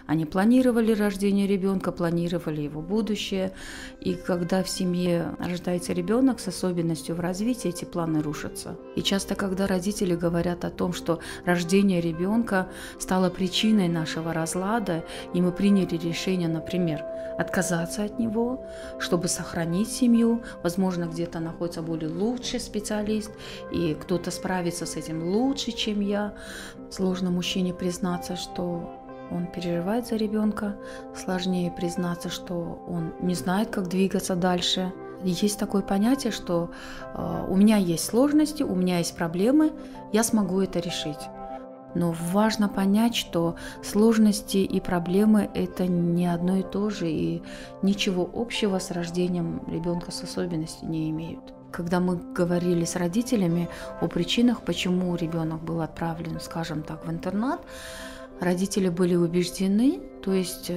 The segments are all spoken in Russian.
Они планировали рождение ребенка, планировали его будущее. И когда в семье рождается ребенок с особенностью в развитии, эти планы рушатся. И часто, когда родители говорят о том, что рождение ребенка стало причиной нашего разлада, и мы приняли решение, например, отказаться от него, чтобы сохранить семью, возможно, где-то находится более лучший специалист, и кто-то справится с этим лучше, чем я. Сложно мужчине признаться, что он переживает за ребенка, сложнее признаться, что он не знает, как двигаться дальше. Есть такое понятие, что у меня есть сложности, у меня есть проблемы, я смогу это решить. Но важно понять, что сложности и проблемы – это не одно и то же, и ничего общего с рождением ребенка с особенностью не имеют. Когда мы говорили с родителями о причинах, почему ребенок был отправлен, скажем так, в интернат, родители были убеждены, то есть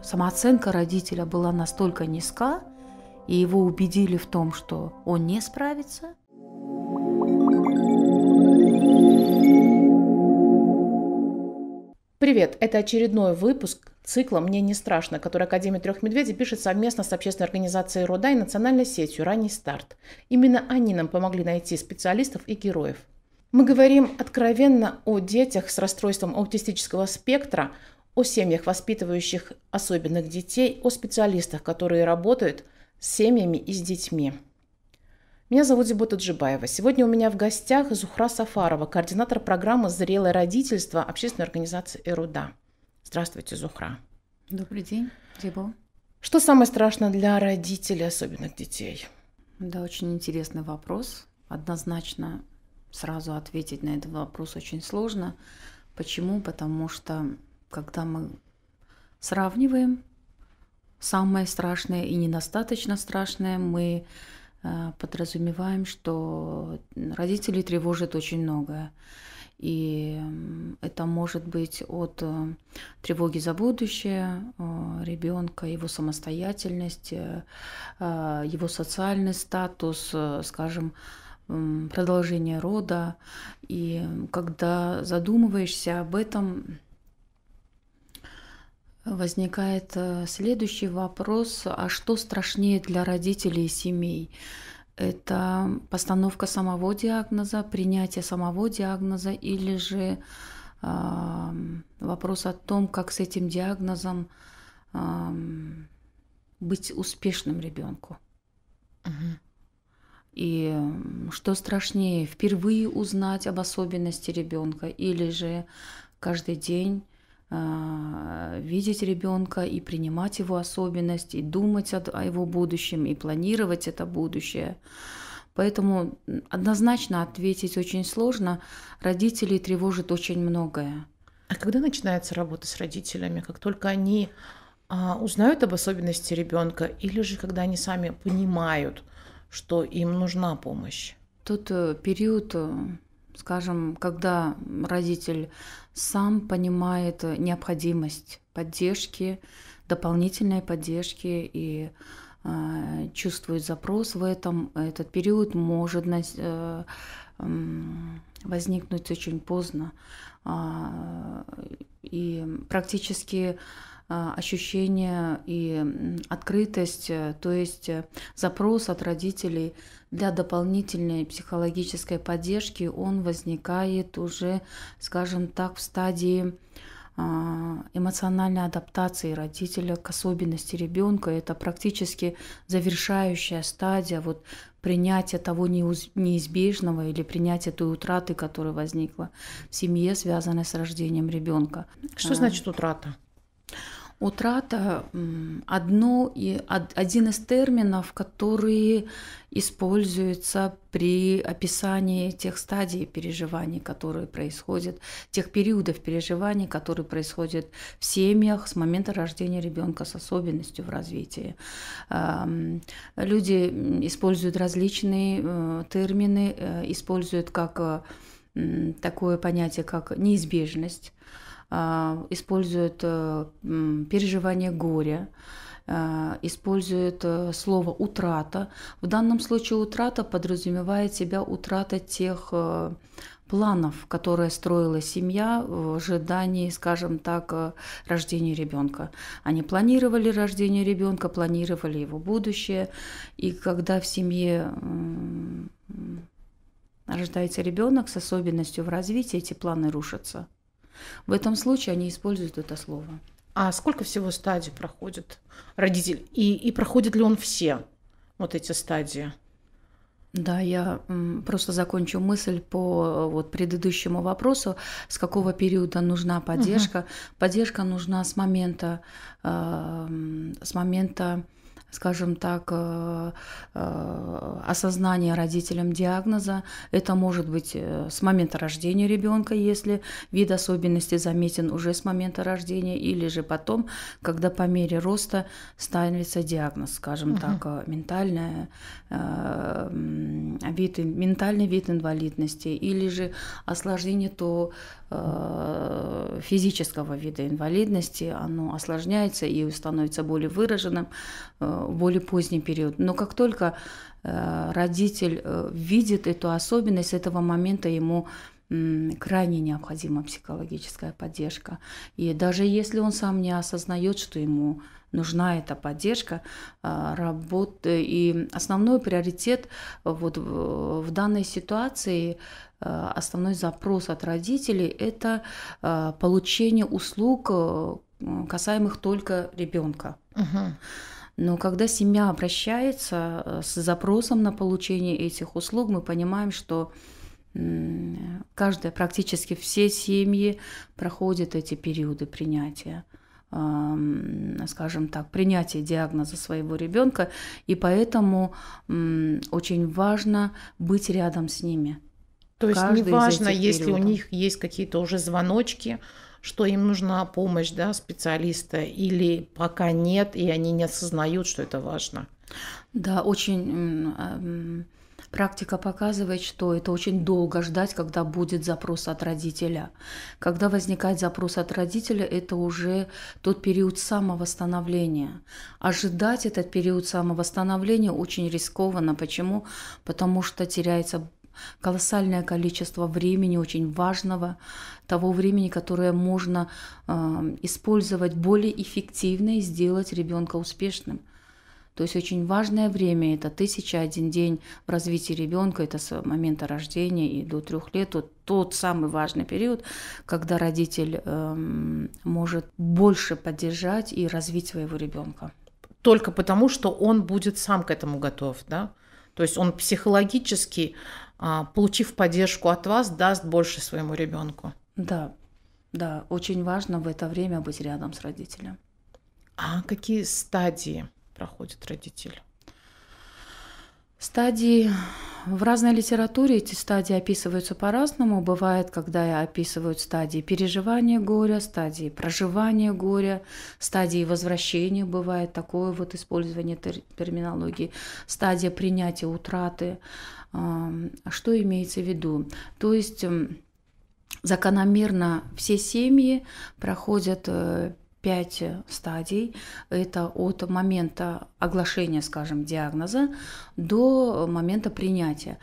самооценка родителя была настолько низка, и его убедили в том, что он не справится. Привет! Это очередной выпуск цикла «Мне не страшно», который Академия трех медведей пишет совместно с общественной организацией РУДА и национальной сетью «Ранний старт». Именно они нам помогли найти специалистов и героев. Мы говорим откровенно о детях с расстройством аутистического спектра, о семьях, воспитывающих особенных детей, о специалистах, которые работают с семьями и с детьми. Меня зовут Зибота Джибаева. Сегодня у меня в гостях Зухра Сафарова, координатор программы «Зрелое родительство» общественной организации РУДА. Здравствуйте, Зухра. Добрый день, Зибо. Что самое страшное для родителей особенных детей? Да, очень интересный вопрос. Однозначно сразу ответить на этот вопрос очень сложно. Почему? Потому что когда мы сравниваем самое страшное и недостаточно страшное, мы подразумеваем, что родителей тревожит очень многое. И это может быть от тревоги за будущее ребенка, его самостоятельность, его социальный статус, скажем, продолжение рода. И когда задумываешься об этом, возникает следующий вопрос: а что страшнее для родителей и семей? Это постановка самого диагноза, принятие самого диагноза, или же вопрос о том, как с этим диагнозом быть успешным ребенку? И что страшнее, впервые узнать об особенности ребенка, или же каждый день видеть ребенка и принимать его особенность, и думать о его будущем, и планировать это будущее. Поэтому однозначно ответить очень сложно. Родителей тревожит очень многое. А когда начинается работа с родителями? Как только они узнают об особенности ребенка, или же когда они сами понимают, что им нужна помощь? Тот период, скажем, когда родитель сам понимает необходимость поддержки, дополнительной поддержки и чувствует запрос в этом, этот период может возникнуть очень поздно. И практически ощущение и открытость, то есть запрос от родителей для дополнительной психологической поддержки, он возникает уже, скажем так, в стадии эмоциональной адаптации родителя к особенности ребенка. Это практически завершающая стадия принятия того неизбежного или принятия той утраты, которая возникла в семье, связанной с рождением ребенка. Что значит утрата? Утрата – один из терминов, которые используются при описании тех стадий переживаний, которые происходят, тех периодов переживаний, которые происходят в семьях с момента рождения ребенка с особенностью в развитии. Люди используют различные термины, используют как такое понятие, как неизбежность, используют переживание горя, используют слово «утрата». В данном случае утрата подразумевает себя утрата тех планов, которые строила семья в ожидании, скажем так, рождения ребенка. Они планировали рождение ребенка, планировали его будущее, и когда в семье рождается ребенок с особенностью в развитии, эти планы рушатся. В этом случае они используют это слово. А сколько всего стадий проходит родитель? И проходит ли он все вот эти стадии? Да, я просто закончу мысль по предыдущему вопросу, с какого периода нужна поддержка. Поддержка нужна с момента, скажем так, осознания родителям диагноза. Это может быть с момента рождения ребенка, если вид особенностей заметен уже с момента рождения, или же потом, когда по мере роста ставится диагноз, скажем так, ментальный вид инвалидности, или же осложнение то физического вида инвалидности, оно осложняется и становится более выраженным в более поздний период. Но как только родитель видит эту особенность, с этого момента ему крайне необходима психологическая поддержка. И даже если он сам не осознает, что ему нужна эта поддержка, и основной приоритет в данной ситуации, основной запрос от родителей – это получение услуг, касаемых только ребенка. Но когда семья обращается с запросом на получение этих услуг, мы понимаем, что практически все семьи проходят эти периоды принятия, скажем так, принятия диагноза своего ребенка, и поэтому очень важно быть рядом с ними. То есть неважно, если у них есть какие-то уже звоночки, что им нужна помощь, да, специалиста, или пока нет, и они не осознают, что это важно. Да, очень практика показывает, что это очень долго ждать, когда будет запрос от родителя. Когда возникает запрос от родителя, это уже тот период самовосстановления. Ожидать этот период самовосстановления очень рискованно. Почему? Потому что теряется колоссальное количество времени, очень важного, того времени, которое можно использовать более эффективно и сделать ребенка успешным. То есть очень важное время – это 1001 день в развитии ребенка, это с момента рождения и до 3 лет, тот самый важный период, когда родитель может больше поддержать и развить своего ребенка. Только потому, что он будет сам к этому готов, да? То есть он психологически, получив поддержку от вас, даст больше своему ребенку. Да, очень важно в это время быть рядом с родителем. А какие стадии проходит родитель? Стадии в разной литературе эти стадии описываются по-разному. Бывает, когда описывают стадии переживания горя, стадии проживания горя, стадии возвращения, бывает такое использование терминологии, стадия принятия утраты. Что имеется в виду? То есть закономерно все семьи проходят 5 стадий. Это от момента оглашения, скажем, диагноза до момента принятия.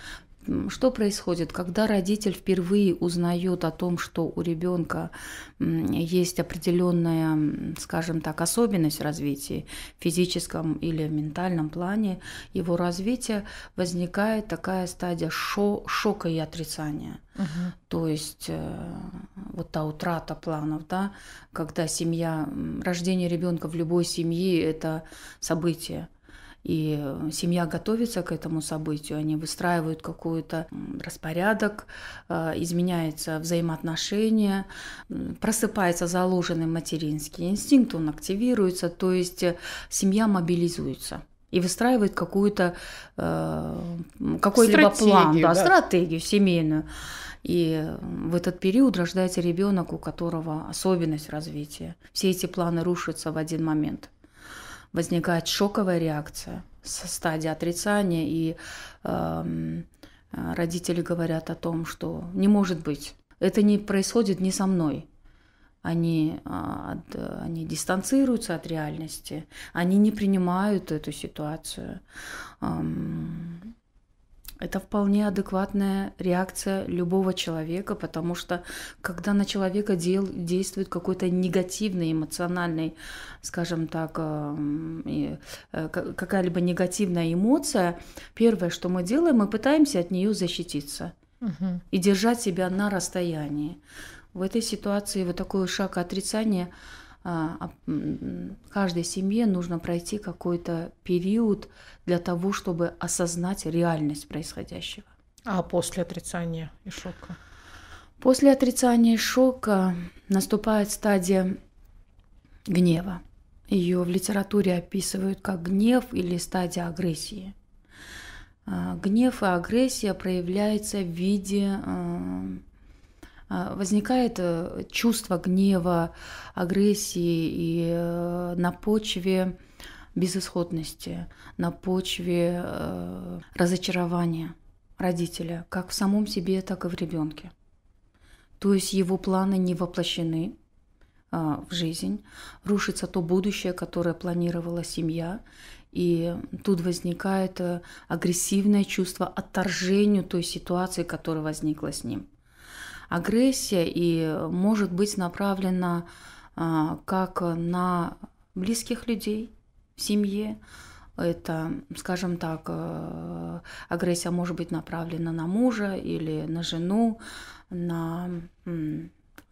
Что происходит, когда родитель впервые узнает о том, что у ребенка есть определенная, скажем так, особенность в развитии, в физическом или ментальном плане его развития, возникает такая стадия шока и отрицания. То есть та утрата планов, да, когда рождение ребенка в любой семье – это событие. И семья готовится к этому событию, они выстраивают какой-то распорядок, изменяются взаимоотношения, просыпается заложенный материнский инстинкт, он активируется, то есть семья мобилизуется и выстраивает какой-либо план, стратегию семейную. И в этот период рождается ребенок, у которого особенность развития. Все эти планы рушатся в один момент. Возникает шоковая реакция со стадии отрицания, и родители говорят о том, что не может быть, это не происходит не со мной. Они дистанцируются от реальности, они не принимают эту ситуацию. Это вполне адекватная реакция любого человека, потому что когда на человека действует какой-то негативный эмоциональный, скажем так, какая-либо негативная эмоция, первое, что мы делаем, мы пытаемся от нее защититься и держать себя на расстоянии. В этой ситуации вот такой шаг отрицания каждой семье нужно пройти какой-то период для того, чтобы осознать реальность происходящего. А после отрицания и шока? После отрицания и шока наступает стадия гнева. Ее в литературе описывают как гнев или стадия агрессии. Гнев и агрессия проявляются в виде... Возникает чувство гнева, агрессии и на почве безысходности, на почве разочарования родителя, как в самом себе, так и в ребенке. То есть его планы не воплощены в жизнь, рушится то будущее, которое планировала семья, и тут возникает агрессивное чувство отторжения той ситуации, которая возникла с ним. Агрессия и может быть направлена как на близких людей в семье. Это, скажем так, агрессия может быть направлена на мужа или на жену, на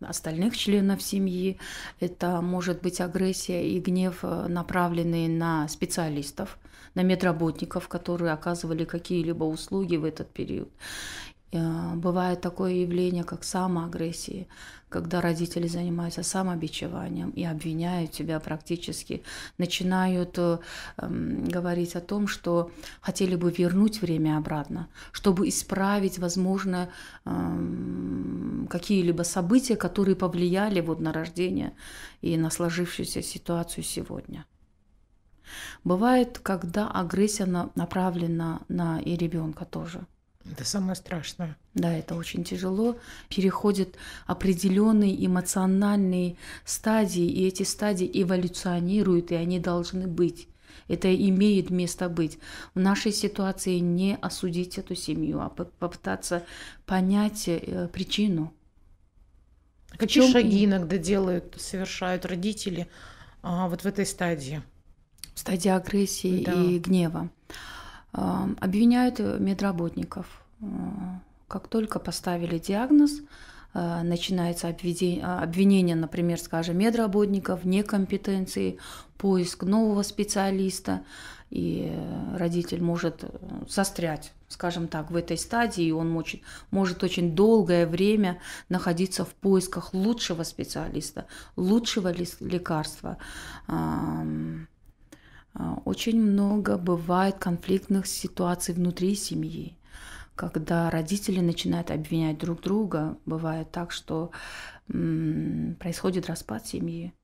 остальных членов семьи. Это может быть агрессия и гнев, направленные на специалистов, на медработников, которые оказывали какие-либо услуги в этот период. Бывает такое явление, как самоагрессия, когда родители занимаются самобичеванием и обвиняют тебя практически, начинают говорить о том, что хотели бы вернуть время обратно, чтобы исправить, возможно, какие-либо события, которые повлияли вот на рождение и на сложившуюся ситуацию сегодня. Бывает, когда агрессия направлена на и ребенка тоже. Это самое страшное. Да, это очень тяжело. Переходят определенные эмоциональные стадии, и эти стадии эволюционируют, и они должны быть. Это имеет место быть. В нашей ситуации не осудить эту семью, а попытаться понять причину. Какие шаги иногда совершают родители вот в этой стадии? В стадии агрессии и гнева. Обвиняют медработников. Как только поставили диагноз, начинается обвинение, например, скажем, медработников в некомпетенции, поиск нового специалиста, и родитель может застрять, скажем так, в этой стадии, и он может очень долгое время находиться в поисках лучшего специалиста, лучшего лекарства. Очень много бывает конфликтных ситуаций внутри семьи, когда родители начинают обвинять друг друга. Бывает так, что происходит распад семьи.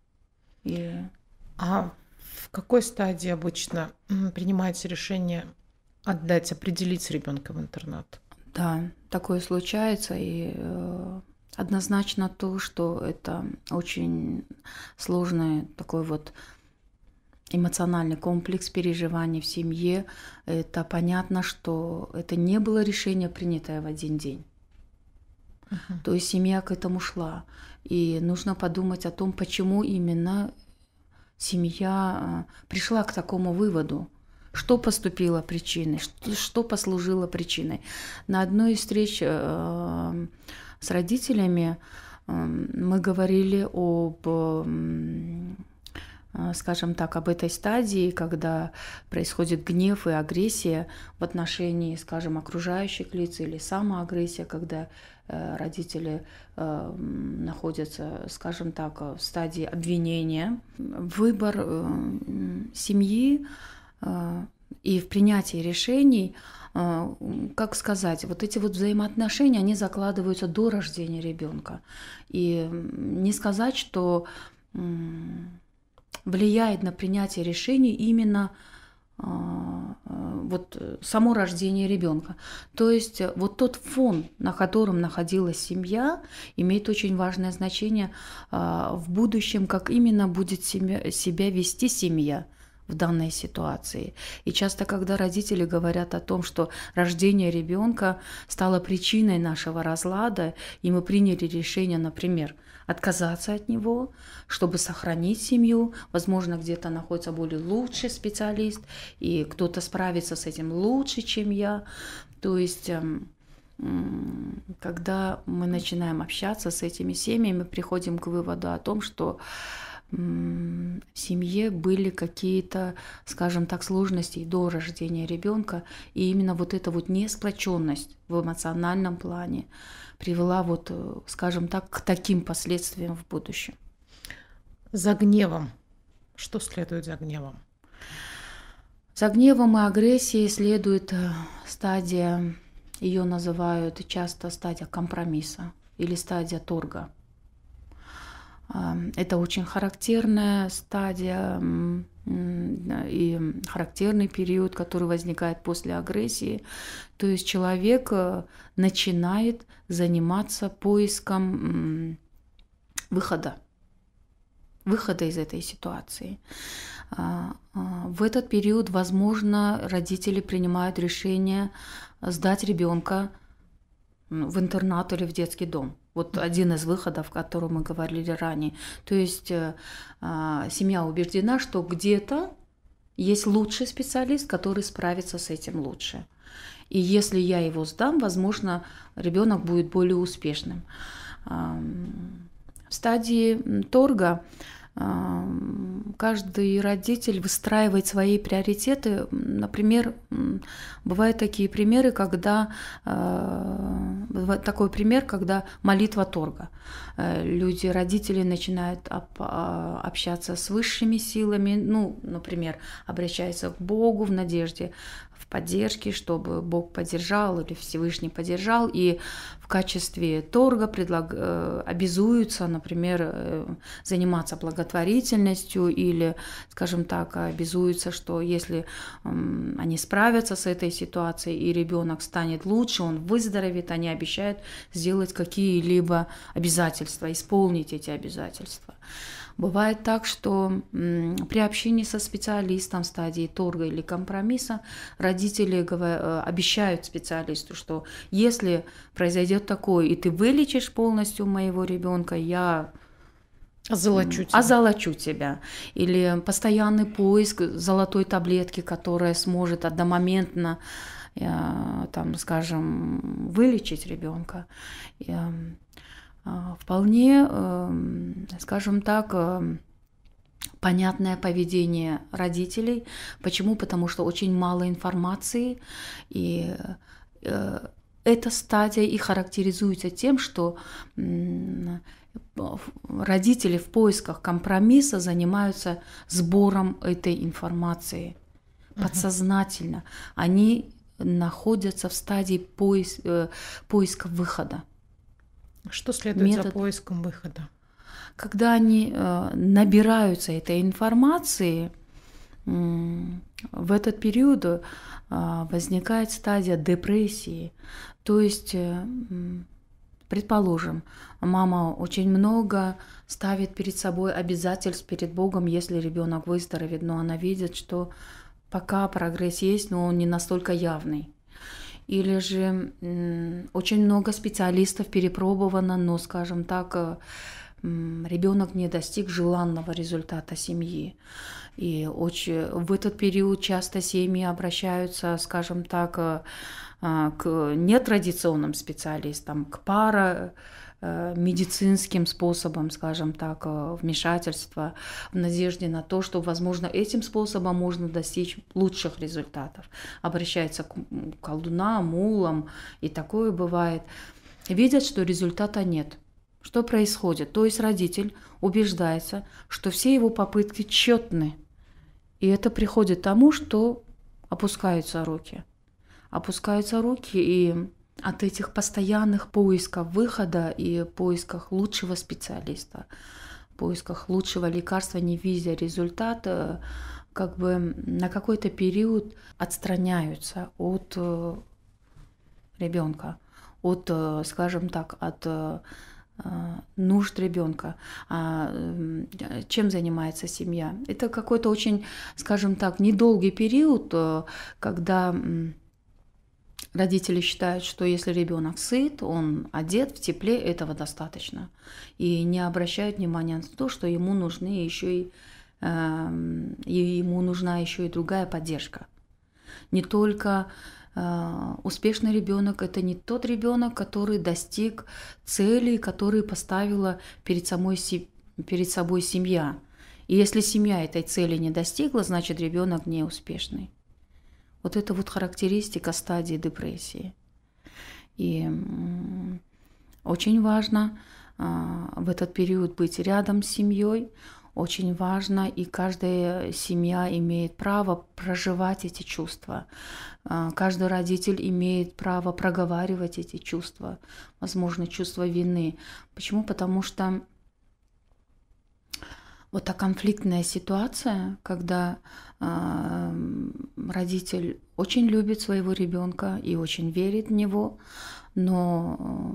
А в какой стадии обычно принимается решение определить ребенка в интернат? Да, такое случается, и однозначно то, что это очень сложный такой вот эмоциональный комплекс переживаний в семье. Это понятно, что это не было решение, принятое в один день. То есть семья к этому шла. И нужно подумать о том, почему именно семья пришла к такому выводу. Что поступило причиной, что послужило причиной. На одной из встреч с родителями мы говорили скажем так, об этой стадии, когда происходит гнев и агрессия в отношении, скажем, окружающих лиц, или самоагрессия, когда родители находятся, скажем так, в стадии обвинения. Выбор семьи и в принятии решений, как сказать, вот эти вот взаимоотношения, они закладываются до рождения ребенка. И не сказать, что влияет на принятие решений именно вот само рождение ребенка. То есть вот тот фон, на котором находилась семья, имеет очень важное значение в будущем, как именно будет себя вести семья в данной ситуации. И часто, когда родители говорят о том, что рождение ребенка стало причиной нашего разлада, и мы приняли решение, например, отказаться от него, чтобы сохранить семью, возможно, где-то находится более лучший специалист, и кто-то справится с этим лучше, чем я. То есть когда мы начинаем общаться с этими семьями, мы приходим к выводу о том, что в семье были какие-то, скажем так, сложности и до рождения ребенка, и именно вот эта вот несплоченность в эмоциональном плане привела вот, скажем так, к таким последствиям в будущем. За гневом. Что следует за гневом? За гневом и агрессией следует стадия, ее называют часто стадия компромисса или стадия торга. Это очень характерная стадия и характерный период, который возникает после агрессии. То есть человек начинает заниматься поиском выхода из этой ситуации. В этот период, возможно, родители принимают решение сдать ребенка в интернат или в детский дом. Вот один из выходов, о котором мы говорили ранее. То есть семья убеждена, что где-то есть лучший специалист, который справится с этим лучше. И если я его сдам, возможно, ребенок будет более успешным. В стадии торга каждый родитель выстраивает свои приоритеты. Например, бывают такие примеры, когда такой пример, когда молитва торга. Родители начинают общаться с высшими силами, например, обращаются к Богу в надежде, в поддержке, чтобы Бог поддержал или Всевышний поддержал, и в качестве торга обязуются, например, заниматься благотворительностью или, скажем так, обязуются, что если они справятся с этой ситуацией и ребенок станет лучше, он выздоровеет, они обещают сделать какие-либо обязательства, исполнить эти обязательства. Бывает так, что при общении со специалистом в стадии торга или компромисса родители обещают специалисту, что если произойдет такое, и ты вылечишь полностью моего ребенка, я озолочу тебя. Или постоянный поиск золотой таблетки, которая сможет одномоментно, скажем, вылечить ребенка. Вполне, скажем так, понятное поведение родителей. Почему? Потому что очень мало информации, и эта стадия и характеризуется тем, что родители в поисках компромисса занимаются сбором этой информации подсознательно. Они находятся в стадии поиска выхода. Что следует за поиском выхода? Когда они набираются этой информации, в этот период возникает стадия депрессии. То есть, предположим, мама очень много ставит перед собой обязательств перед Богом, если ребенок выздоровеет, но она видит, что пока прогресс есть, но он не настолько явный. Или же очень много специалистов перепробовано, но, скажем так, ребенок не достиг желанного результата семьи. И в этот период часто семьи обращаются, скажем так, к нетрадиционным специалистам, к медицинским способам, скажем так, вмешательства в надежде на то, что, возможно, этим способом можно достичь лучших результатов. Обращаются к колдунам, мулам, и такое бывает. Видят, что результата нет. Что происходит? То есть родитель убеждается, что все его попытки тщетны. И это приходит к тому, что опускаются руки. И от этих постоянных поисков выхода и поисках лучшего специалиста, поисках лучшего лекарства, не видя результата, как бы на какой-то период отстраняются от ребенка, скажем так, от нужд ребенка, чем занимается семья. Это какой-то очень, скажем так, недолгий период, когда родители считают, что если ребенок сыт, он одет в тепле, этого достаточно. И не обращают внимания на то, что ему нужны еще и ему нужна еще и другая поддержка. Не только успешный ребенок — это не тот ребенок, который достиг целей, которые поставила перед собой семья. И если семья этой цели не достигла, значит ребенок не успешный. Вот это вот характеристика стадии депрессии. И очень важно в этот период быть рядом с семьей. Очень важно, и каждая семья имеет право проживать эти чувства. Каждый родитель имеет право проговаривать эти чувства, возможно, чувство вины. Почему? Потому что вот та конфликтная ситуация, когда родитель очень любит своего ребенка и очень верит в него, но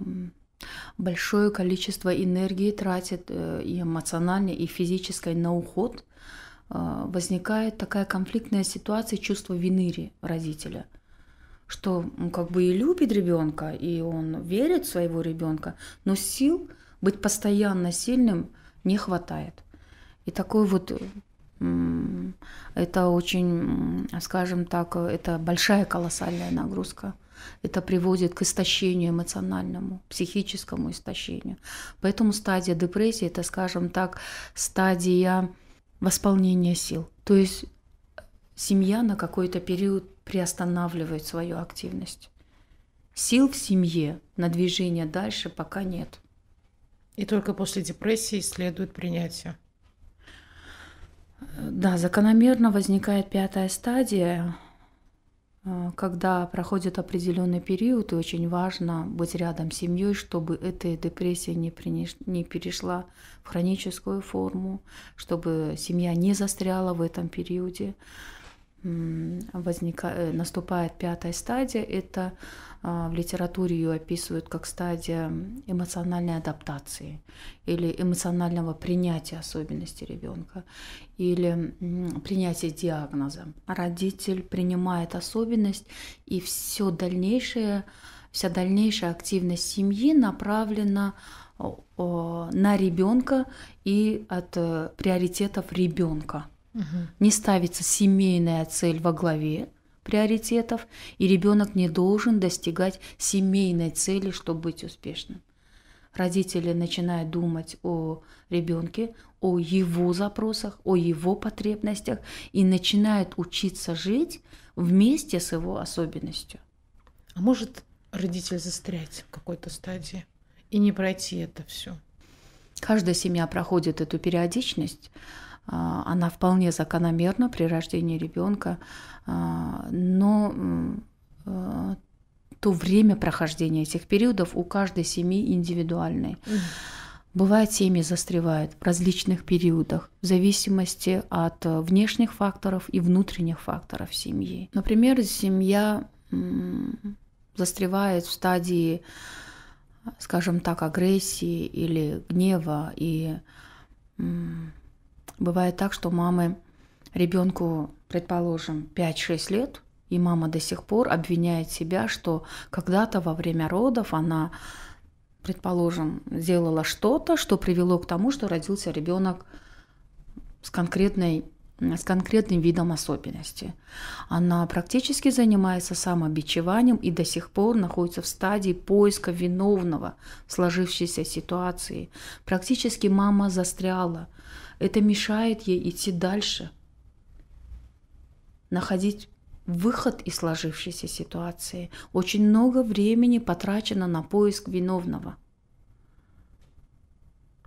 большое количество энергии тратит и эмоциональной, и физической на уход, возникает такая конфликтная ситуация, чувство вины родителя, что он как бы и любит ребенка, и он верит в своего ребенка, но сил быть постоянно сильным не хватает. И такой вот это очень, скажем так, это большая колоссальная нагрузка. Это приводит к истощению эмоциональному, психическому истощению. Поэтому стадия депрессии – это, скажем так, стадия восполнения сил. То есть семья на какой-то период приостанавливает свою активность. Сил в семье на движение дальше пока нет. И только после депрессии следует принятие. Да, закономерно возникает 5-я стадия, когда проходит определенный период, и очень важно быть рядом с семьей, чтобы эта депрессия не перешла в хроническую форму, чтобы семья не застряла в этом периоде. Наступает 5-я стадия, это в литературе ее описывают как стадия эмоциональной адаптации или эмоционального принятия особенностей ребенка или принятия диагноза. Родитель принимает особенность, и вся дальнейшая активность семьи направлена на ребенка и от приоритетов ребенка. Не ставится семейная цель во главе приоритетов, и ребенок не должен достигать семейной цели, чтобы быть успешным. Родители начинают думать о ребенке, о его запросах, о его потребностях и начинают учиться жить вместе с его особенностью. А может родитель застрять в какой-то стадии и не пройти это все? Каждая семья проходит эту периодичность. Она вполне закономерна при рождении ребенка, но то время прохождения этих периодов у каждой семьи индивидуальное. Бывает, семьи застревают в различных периодах в зависимости от внешних факторов и внутренних факторов семьи. Например, семья застревает в стадии, скажем так, агрессии или гнева, и бывает так, что мамы ребенку, предположим, 5-6 лет, и мама до сих пор обвиняет себя, что когда-то во время родов она, предположим, сделала что-то, что привело к тому, что родился ребенок с конкретным видом особенности. Она практически занимается самобичеванием и до сих пор находится в стадии поиска виновного в сложившейся ситуации. Практически мама застряла. Это мешает ей идти дальше, находить выход из сложившейся ситуации. Очень много времени потрачено на поиск виновного.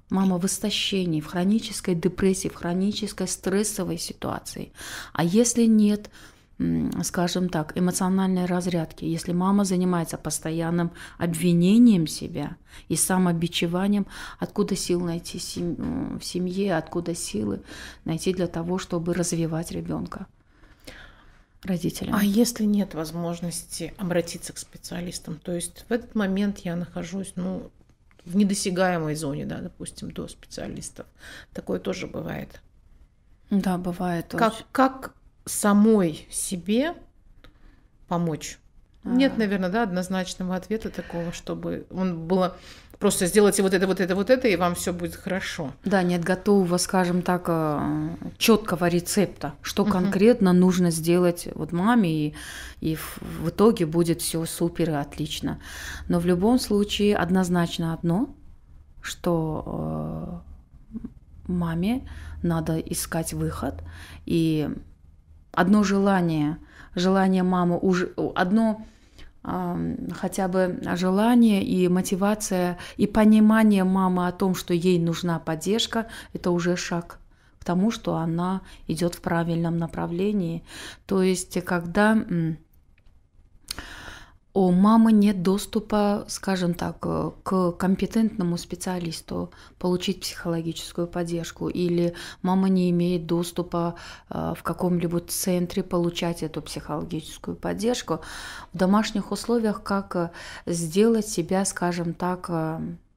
Мама в истощении, в хронической депрессии, в хронической стрессовой ситуации. А если нет, скажем так, эмоциональной разрядки, если мама занимается постоянным обвинением себя и самобичеванием, откуда сил найти в семье, откуда силы найти для того, чтобы развивать ребенка родителям? А если нет возможности обратиться к специалистам, то есть в этот момент я нахожусь, в недосягаемой зоне, да, допустим, до специалистов. Такое тоже бывает. Да, бывает. Как самой себе помочь? Нет, наверное, да, однозначного ответа такого, чтобы он было просто сделайте вот это, и вам все будет хорошо. Да, нет готового, скажем так, четкого рецепта, что конкретно нужно сделать вот маме, и в итоге будет все супер и отлично. Но в любом случае однозначно одно, что маме надо искать выход, и одно желание мамы уже одно хотя бы желание и мотивация и понимание мамы о том, что ей нужна поддержка, это уже шаг к тому, что она идет в правильном направлении. То есть, когда у мамы нет доступа, скажем так, к компетентному специалисту получить психологическую поддержку, или мама не имеет доступа в каком-либо центре получать эту психологическую поддержку, в домашних условиях как сделать себя, скажем так,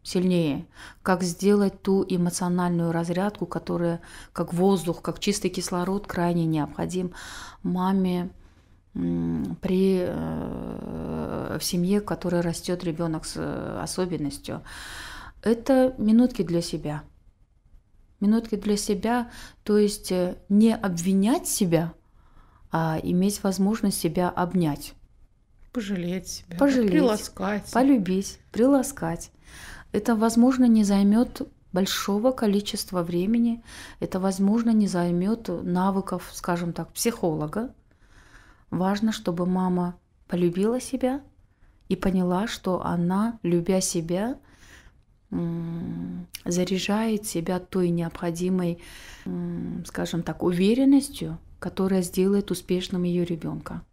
сильнее, как сделать ту эмоциональную разрядку, которая как воздух, как чистый кислород крайне необходим маме в семье, в которой растет ребенок с особенностью. Это минутки для себя. Минутки для себя, то есть не обвинять себя, а иметь возможность себя обнять. Пожалеть себя, приласкать, полюбить, приласкать. Это, возможно, не займет большого количества времени, это, возможно, не займет навыков, скажем так, психолога. Важно, чтобы мама полюбила себя и поняла, что она, любя себя, заряжает себя той необходимой, скажем так, уверенностью, которая сделает успешным ее ребенка.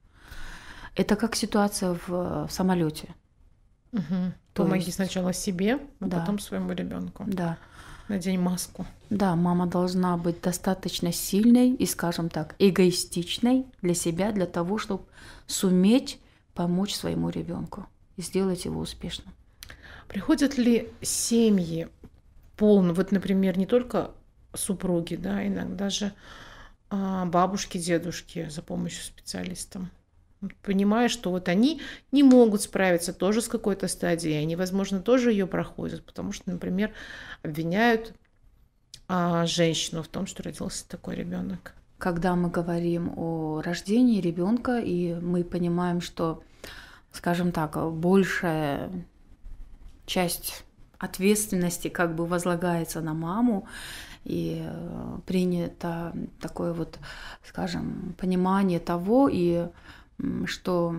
Это как ситуация в самолете. Помоги сначала себе, а потом своему ребенку. Да. Надень маску. Да, мама должна быть достаточно сильной и, скажем так, эгоистичной для себя, для того, чтобы суметь помочь своему ребенку и сделать его успешным. Приходят ли семьи полно, вот, например, не только супруги, да, иногда же бабушки, дедушки за помощью специалистам? Понимая, что вот они не могут справиться тоже с какой-то стадией, они, возможно, тоже ее проходят, потому что, например, обвиняют женщину в том, что родился такой ребенок. Когда мы говорим о рождении ребенка, и мы понимаем, что, скажем так, большая часть ответственности как бы возлагается на маму, и принято такое вот, скажем, понимание того, и что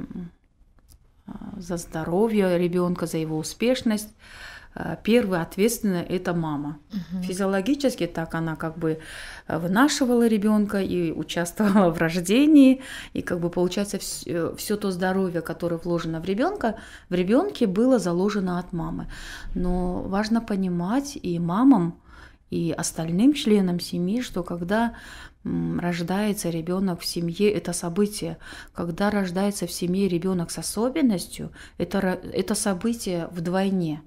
за здоровье ребенка, за его успешность первая ответственная – это мама. Физиологически так она как бы вынашивала ребенка и участвовала в рождении, и как бы получается все то здоровье, которое вложено в ребенке было заложено от мамы. Но важно понимать и мамам, и остальным членам семьи, что когда рождается ребенок в семье, это событие. Когда рождается в семье ребенок с особенностью, это событие вдвойне.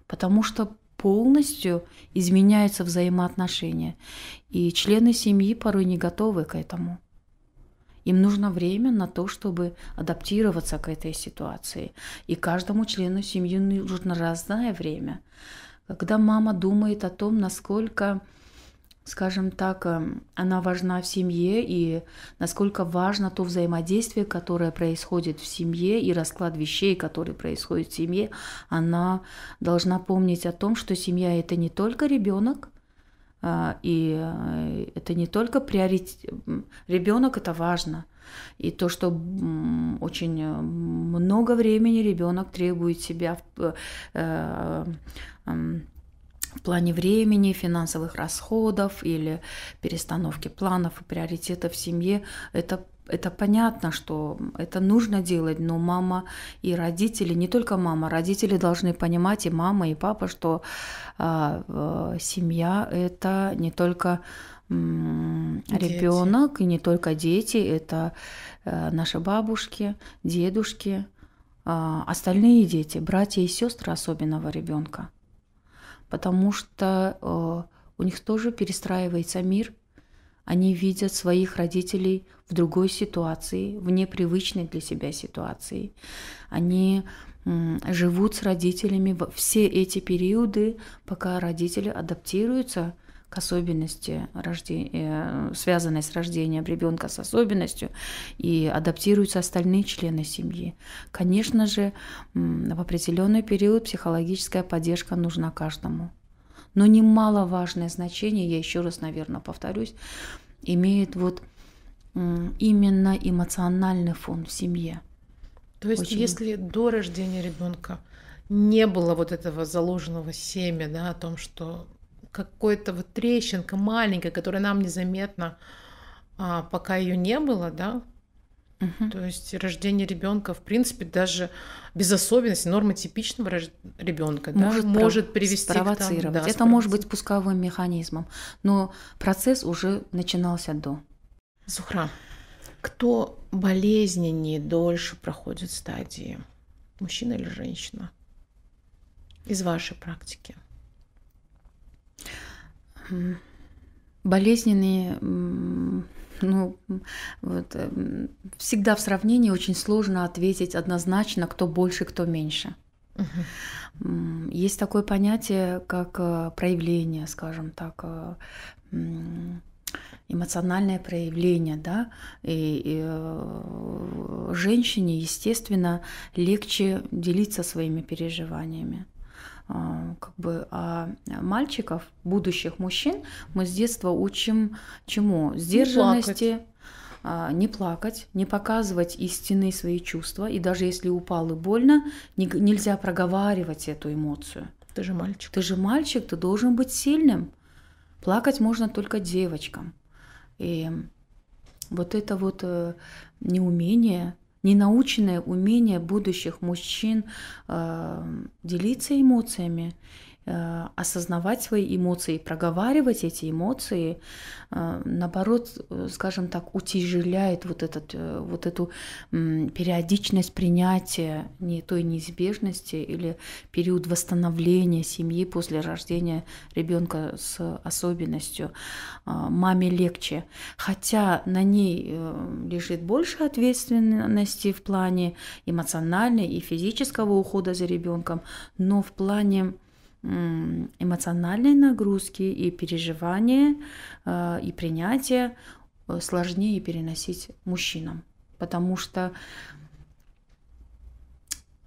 Потому что полностью изменяются взаимоотношения. И члены семьи порой не готовы к этому. Им нужно время на то, чтобы адаптироваться к этой ситуации. И каждому члену семьи нужно разное время. Когда мама думает о том, насколько, скажем так, она важна в семье и насколько важно то взаимодействие, которое происходит в семье, и расклад вещей, который происходит в семье, она должна помнить о том, что семья – это не только ребенок, и это не только приоритет. Ребенок – это важно. И то, что очень много времени ребенок требует себя в плане времени, финансовых расходов или перестановки планов и приоритетов в семье, это понятно, что это нужно делать, но мама и родители, не только мама, родители должны понимать, и мама, и папа, что семья – это не только ребенок, и не только дети, это наши бабушки, дедушки, остальные дети, братья и сестры особенного ребенка, потому что у них тоже перестраивается мир. Они видят своих родителей в другой ситуации, в непривычной для себя ситуации. Они живут с родителями все эти периоды, пока родители адаптируются к особенности рождения, связанной с рождением ребенка с особенностью, и адаптируются остальные члены семьи. Конечно же, в определенный период психологическая поддержка нужна каждому. Но немаловажное значение, я еще раз, наверное, повторюсь, имеет вот именно эмоциональный фон в семье. То есть, если до рождения ребенка не было вот этого заложенного семя, да, о том, что какой-то вот трещинка маленькая, которая нам незаметна, пока ее не было, да, то есть рождение ребенка, в принципе, даже без особенностей, нормотипичного ребенка, может привести спровоцировать. к тому, Это может быть пусковым механизмом, но процесс уже начинался до. Зухра, кто болезненнее дольше проходит стадии, мужчина или женщина? Из вашей практики. Болезненные, всегда в сравнении очень сложно ответить однозначно, кто больше, кто меньше. Есть такое понятие, как проявление, скажем так, эмоциональное проявление, да, и женщине, естественно, легче делиться своими переживаниями. А мальчиков, будущих мужчин, мы с детства учим чему? Сдержанности, не плакать, не показывать истинные свои чувства. И даже если упал и больно, нельзя проговаривать эту эмоцию. Ты же мальчик. Ты же мальчик, ты должен быть сильным. Плакать можно только девочкам. И вот это вот неумение, ненаученное умение будущих мужчин делиться эмоциями, осознавать свои эмоции, проговаривать эти эмоции, наоборот, скажем так, утяжеляет вот эту периодичность принятия той неизбежности или период восстановления семьи после рождения ребенка с особенностью. Маме легче, хотя на ней лежит больше ответственности в плане эмоциональной и физического ухода за ребенком, но в плане эмоциональной нагрузки и переживания и принятия сложнее переносить мужчинам, потому что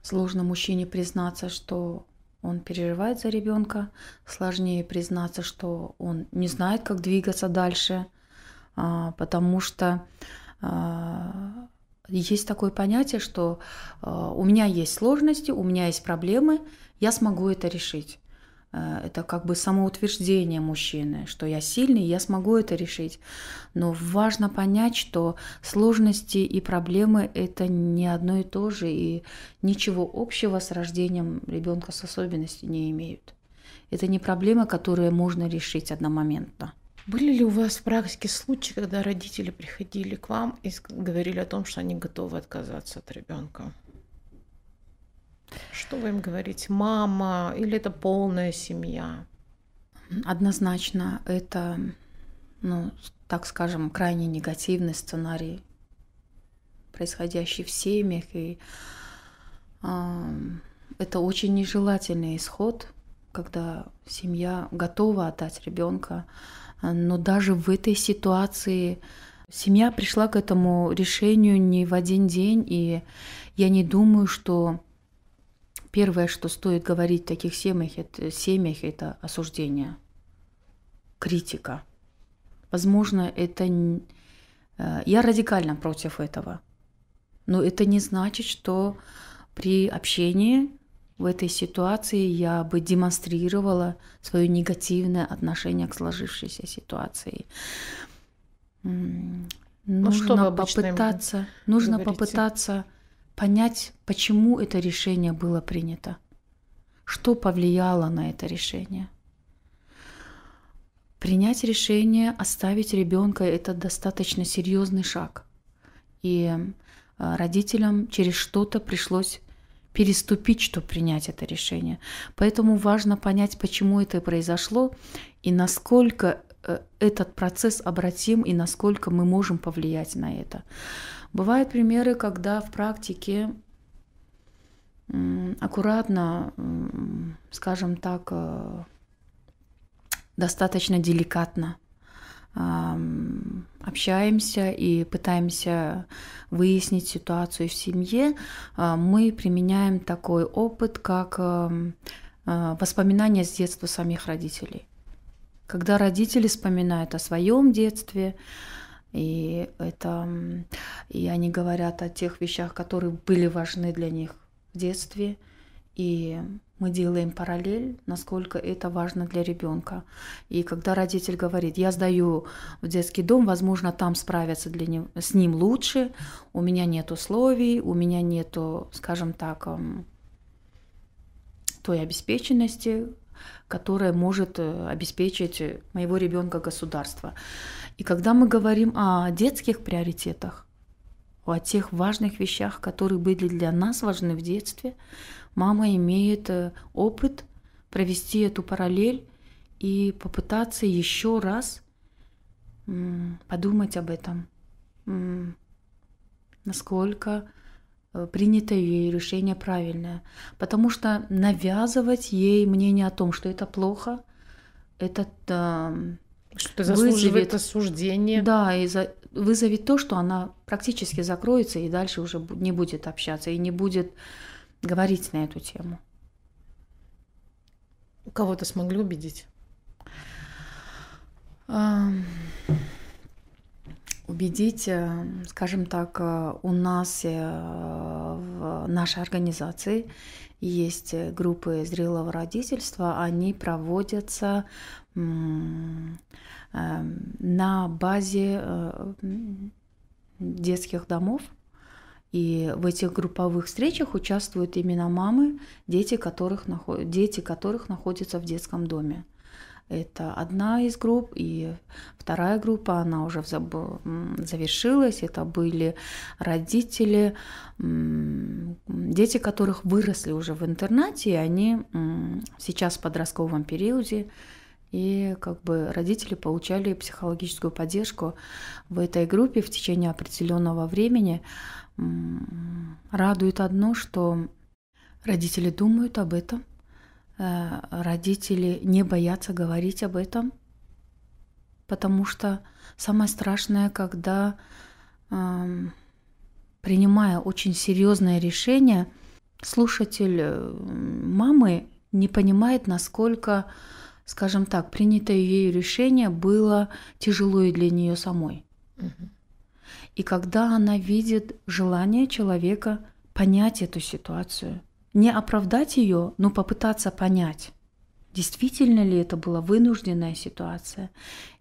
сложно мужчине признаться, что он переживает за ребенка, сложнее признаться, что он не знает, как двигаться дальше, потому что есть такое понятие, что у меня есть сложности, у меня есть проблемы, я смогу это решить. Это как бы самоутверждение мужчины, что я сильный, я смогу это решить. Но важно понять, что сложности и проблемы – это не одно и то же, и ничего общего с рождением ребенка с особенностью не имеют. Это не проблема, которую можно решить одномоментно. Были ли у вас в практике случаи, когда родители приходили к вам и говорили о том, что они готовы отказаться от ребенка? Что вы им говорите? Мама или это полная семья? Однозначно, это, так скажем, крайне негативный сценарий, происходящий в семьях. И это очень нежелательный исход, когда семья готова отдать ребенка. Но даже в этой ситуации семья пришла к этому решению не в один день. И я не думаю, что первое, что стоит говорить в таких семьях, это осуждение, критика. Возможно, я радикально против этого. Но это не значит, что при общении в этой ситуации я бы демонстрировала свое негативное отношение к сложившейся ситуации. Нужно попытаться понять, почему это решение было принято, что повлияло на это решение. Принять решение, оставить ребенка – это достаточно серьезный шаг. И родителям через что-то пришлось переступить, чтобы принять это решение. Поэтому важно понять, почему это произошло и насколько этот процесс обратим и насколько мы можем повлиять на это. Бывают примеры, когда в практике аккуратно, скажем так, достаточно деликатно общаемся и пытаемся выяснить ситуацию в семье, мы применяем такой опыт, как воспоминания с детства самих родителей. Когда родители вспоминают о своем детстве, и они говорят о тех вещах, которые были важны для них в детстве, и мы делаем параллель, насколько это важно для ребенка. И когда родитель говорит: я сдаю в детский дом, возможно, там справятся с ним лучше, у меня нет условий, у меня нет, скажем так, той обеспеченности, которая может обеспечить моего ребенка государство. И когда мы говорим о детских приоритетах, о тех важных вещах, которые были для нас важны в детстве, мама имеет опыт провести эту параллель и попытаться еще раз подумать об этом, насколько принятое ей решение правильное. Потому что навязывать ей мнение о том, что это плохо, это что-то заслуживает осуждения. Да, и вызовет то, что она практически закроется и дальше уже не будет общаться и не будет говорить на эту тему. Кого-то смогли убедить? Убедить, скажем так, у нас в нашей организации есть группы зрелого родительства, они проводятся на базе детских домов. И в этих групповых встречах участвуют именно мамы, дети которых находятся в детском доме. Это одна из групп, и вторая группа, она уже завершилась. Это были родители, дети которых выросли уже в интернате, и они сейчас в подростковом периоде. И родители получали психологическую поддержку в этой группе в течение определенного времени. Радует одно, что родители думают об этом, родители не боятся говорить об этом, потому что самое страшное, когда, принимая очень серьезное решение, слушатель мамы не понимает, насколько, скажем так, принятое ею решение было тяжело и для нее самой. И когда она видит желание человека понять эту ситуацию, не оправдать ее, но попытаться понять, действительно ли это была вынужденная ситуация,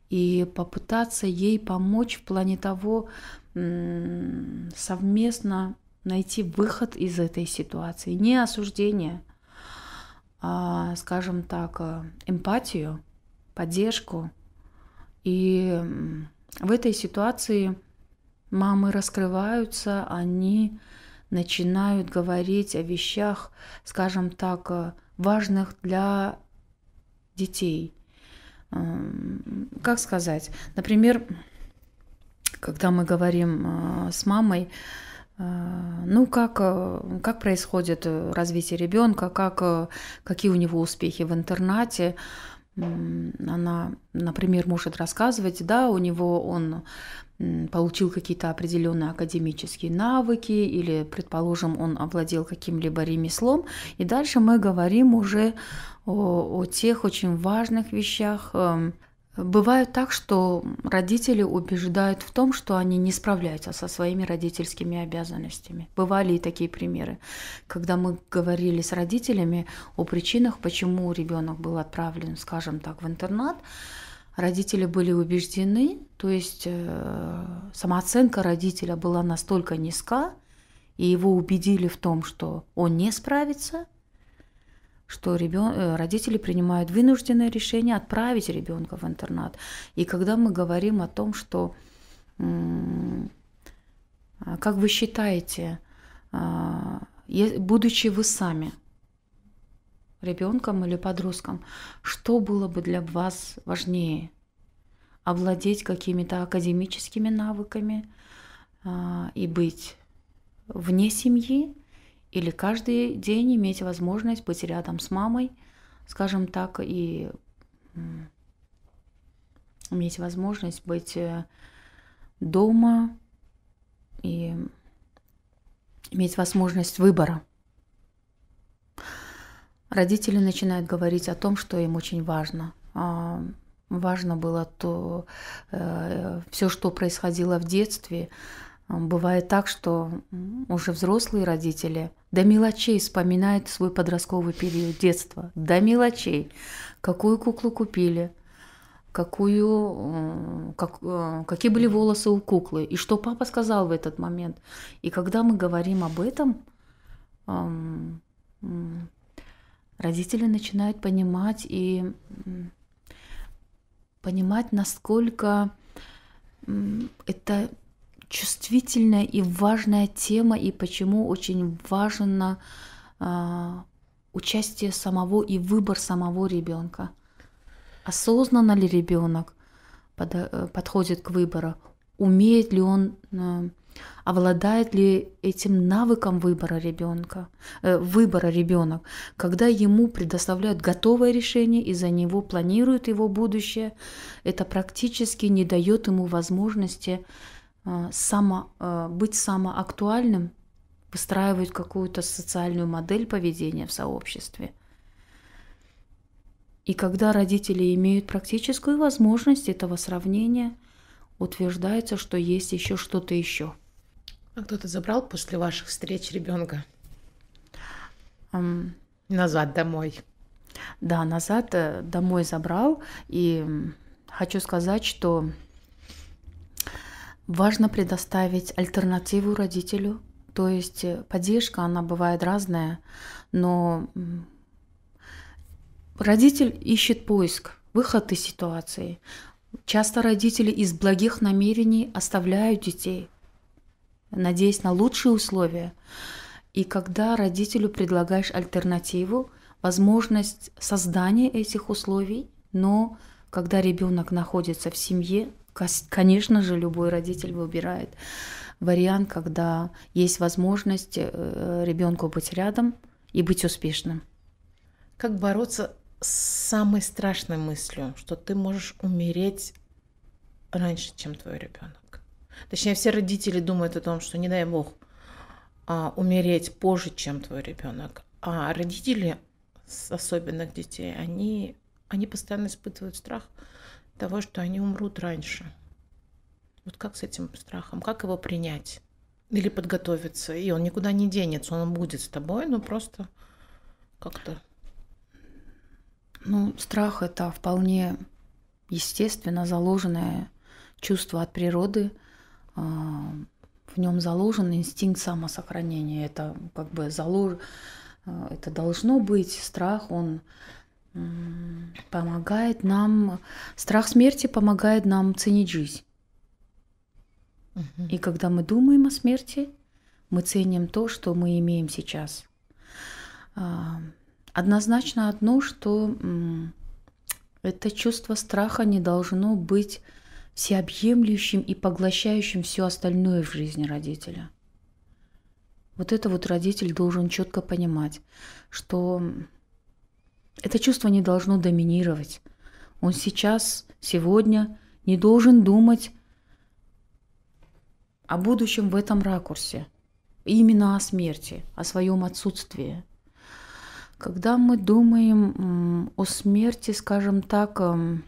и попытаться ей помочь в плане того, совместно найти выход из этой ситуации. Не осуждение, а, скажем так, эмпатию, поддержку. И в этой ситуации мамы раскрываются, они начинают говорить о вещах, скажем так, важных для детей. Как сказать? Например, когда мы говорим с мамой, как происходит развитие ребенка, какие у него успехи в интернате, она, например, может рассказывать, да, он получил какие-то определенные академические навыки или, предположим, он овладел каким-либо ремеслом. И дальше мы говорим уже о тех очень важных вещах. Бывает так, что родители убеждают в том, что они не справляются со своими родительскими обязанностями. Бывали и такие примеры, когда мы говорили с родителями о причинах, почему ребенок был отправлен, скажем так, в интернат. Родители были убеждены, то есть самооценка родителя была настолько низка, и его убедили в том, что он не справится, что родители принимают вынужденное решение отправить ребенка в интернат. И когда мы говорим о том, что, как вы считаете, будучи вы сами ребенком или подростком, что было бы для вас важнее? Овладеть какими-то академическими навыками и быть вне семьи, или каждый день иметь возможность быть рядом с мамой, скажем так, и иметь возможность быть дома и иметь возможность выбора. Родители начинают говорить о том, что им очень важно. Важно было то, все, что происходило в детстве. Бывает так, что уже взрослые родители до мелочей вспоминают свой подростковый период детства. До мелочей. Какую куклу купили, какие были волосы у куклы, и что папа сказал в этот момент. И когда мы говорим об этом, родители начинают понимать, насколько это чувствительная и важная тема, и почему очень важно участие самого и выбор самого ребенка. Осознанно ли ребенок подходит к выбору, умеет ли он, обладает ли этим навыком выбора ребенок, когда ему предоставляют готовое решение и за него планируют его будущее, это практически не дает ему возможности быть самоактуальным, выстраивать какую-то социальную модель поведения в сообществе. И когда родители имеют практическую возможность этого сравнения, утверждается, что есть еще что-то еще. А кто-то забрал после ваших встреч ребенка назад домой? Да, назад домой забрал. И хочу сказать, что важно предоставить альтернативу родителю. То есть поддержка, она бывает разная, но родитель ищет выход из ситуации. Часто родители из благих намерений оставляют детей, надеясь на лучшие условия. И когда родителю предлагаешь альтернативу, возможность создания этих условий, но когда ребенок находится в семье, конечно же, любой родитель выбирает вариант, когда есть возможность ребенку быть рядом и быть успешным. Как бороться с самой страшной мыслью, что ты можешь умереть раньше, чем твой ребенок? Точнее, все родители думают о том, что не дай бог умереть позже, чем твой ребенок. А родители с особенных детей, они постоянно испытывают страх того, что они умрут раньше. Вот как с этим страхом? Как его принять? Или подготовиться? И он никуда не денется, он будет с тобой, но просто как-то... Страх – это вполне естественно заложенное чувство от природы. В нем заложен инстинкт самосохранения. Это это должно быть. Страх, он помогает нам... Страх смерти помогает нам ценить жизнь. И когда мы думаем о смерти, мы ценим то, что мы имеем сейчас. Однозначно одно, что это чувство страха не должно быть всеобъемлющим и поглощающим все остальное в жизни родителя. Вот это родитель должен четко понимать, что это чувство не должно доминировать. Он сегодня не должен думать о будущем в этом ракурсе, именно о смерти, о своем отсутствии. Когда мы думаем о смерти, скажем так, в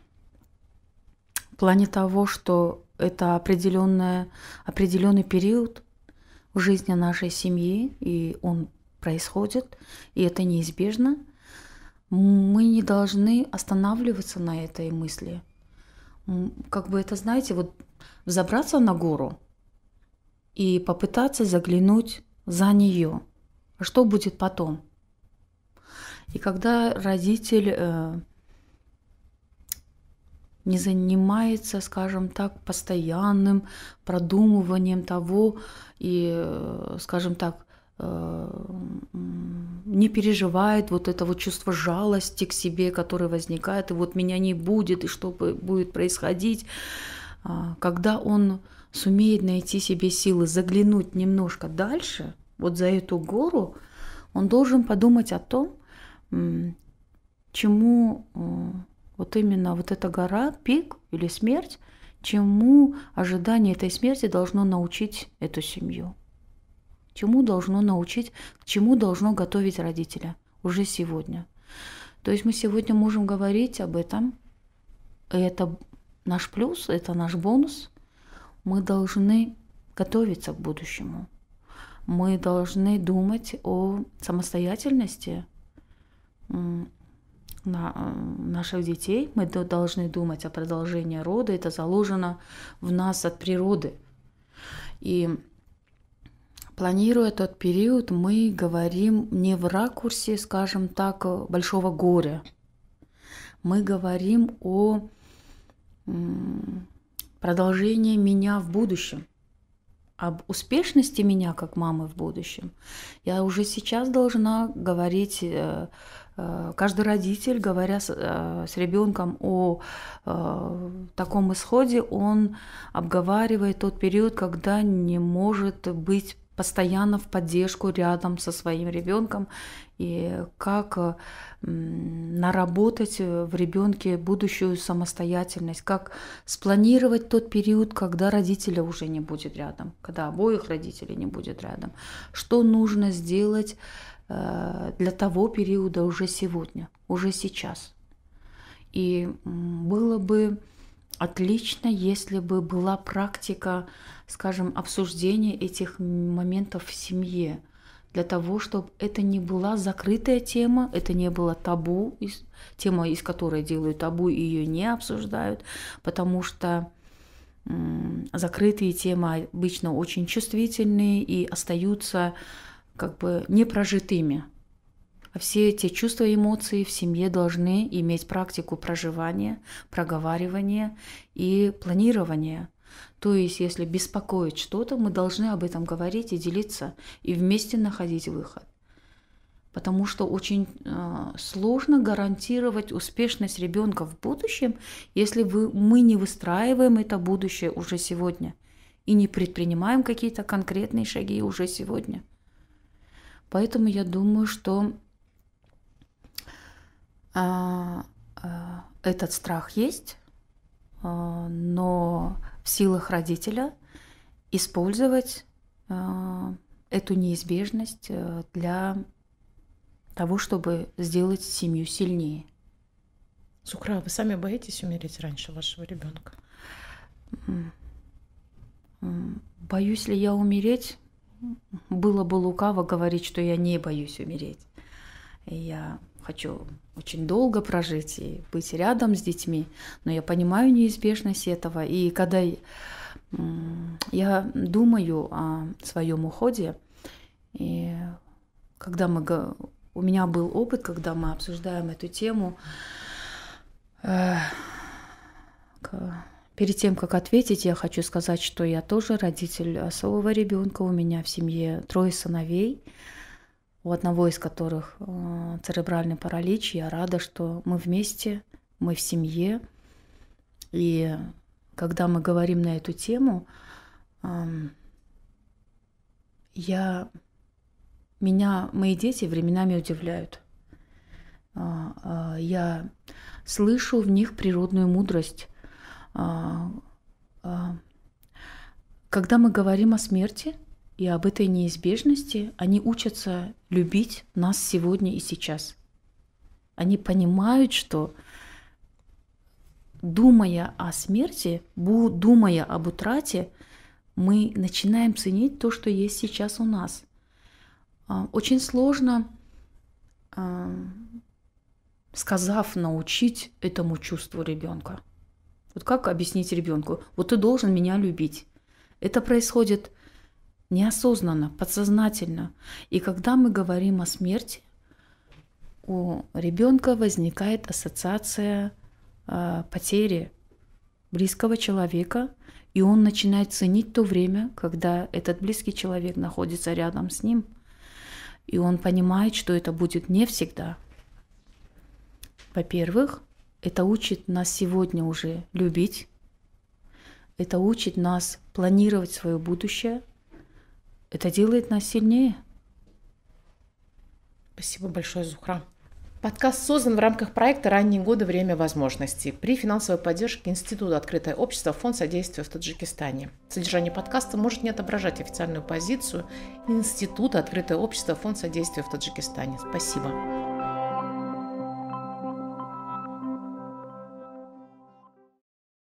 плане того, что это определенный период в жизни нашей семьи, и он происходит, и это неизбежно, мы не должны останавливаться на этой мысли. Это, знаете, взобраться на гору и попытаться заглянуть за нее. А что будет потом? И когда родитель не занимается, скажем так, постоянным продумыванием того и, скажем так, не переживает вот это вот чувство жалости к себе, которое возникает, и вот меня не будет, и что будет происходить. Когда он сумеет найти себе силы заглянуть немножко дальше, вот за эту гору, он должен подумать о том, чему вот именно вот эта гора, пик или смерть, чему ожидание этой смерти должно научить эту семью. Чему должно научить, к чему должно готовить родителя уже сегодня. То есть мы сегодня можем говорить об этом. И это наш плюс, это наш бонус. Мы должны готовиться к будущему. Мы должны думать о самостоятельности наших детей. Мы должны думать о продолжении рода. Это заложено в нас от природы. И планируя тот период, мы говорим не в ракурсе, скажем так, большого горя. Мы говорим о продолжении меня в будущем, об успешности меня как мамы в будущем. Я уже сейчас должна говорить, каждый родитель, говоря с ребенком о таком исходе, он обговаривает тот период, когда не может быть постоянно в поддержку рядом со своим ребенком, и как наработать в ребенке будущую самостоятельность, как спланировать тот период, когда родителя уже не будет рядом, когда обоих родителей не будет рядом, что нужно сделать для того периода уже сегодня, уже сейчас. И было бы отлично, если бы была практика, скажем, обсуждения этих моментов в семье, для того, чтобы это не была закрытая тема, это не было табу, тема, из которой делают табу и ее не обсуждают, потому что закрытые темы обычно очень чувствительные и остаются как бы непрожитыми. А все эти чувства и эмоции в семье должны иметь практику проживания, проговаривания и планирования. То есть, если беспокоит что-то, мы должны об этом говорить и делиться, и вместе находить выход. Потому что очень сложно гарантировать успешность ребенка в будущем, если мы не выстраиваем это будущее уже сегодня и не предпринимаем какие-то конкретные шаги уже сегодня. Поэтому я думаю, что этот страх есть, но в силах родителя использовать эту неизбежность для того, чтобы сделать семью сильнее. Зухра, вы сами боитесь умереть раньше вашего ребенка? Боюсь ли я умереть? Было бы лукаво говорить, что я не боюсь умереть. Я хочу очень долго прожить и быть рядом с детьми, но я понимаю неизбежность этого. И когда я думаю о своем уходе, и когда у меня был опыт, когда мы обсуждаем эту тему, перед тем, как ответить, я хочу сказать, что я тоже родитель особого ребенка. У меня в семье 3 сыновей, у одного из которых церебральный паралич. Я рада, что мы вместе, мы в семье. И когда мы говорим на эту тему, меня мои дети временами удивляют. Я слышу в них природную мудрость. Когда мы говорим о смерти и об этой неизбежности, они учатся любить нас сегодня и сейчас. Они понимают, что, думая о смерти, думая об утрате, мы начинаем ценить то, что есть сейчас у нас. Очень сложно, сказав, научить этому чувству ребенка. Вот как объяснить ребенку? Вот ты должен меня любить. Это происходит неосознанно, подсознательно. И когда мы говорим о смерти, у ребенка возникает ассоциация потери близкого человека, и он начинает ценить то время, когда этот близкий человек находится рядом с ним. И он понимает, что это будет не всегда. Во-первых, это учит нас сегодня уже любить. Это учит нас планировать свое будущее. Это делает нас сильнее. Спасибо большое, Зухра. Подкаст создан в рамках проекта «Ранние годы. Время возможностей» при финансовой поддержке Института «Открытое общество. Фонд содействия в Таджикистане». Содержание подкаста может не отображать официальную позицию Института «Открытое общество. Фонд содействия в Таджикистане». Спасибо.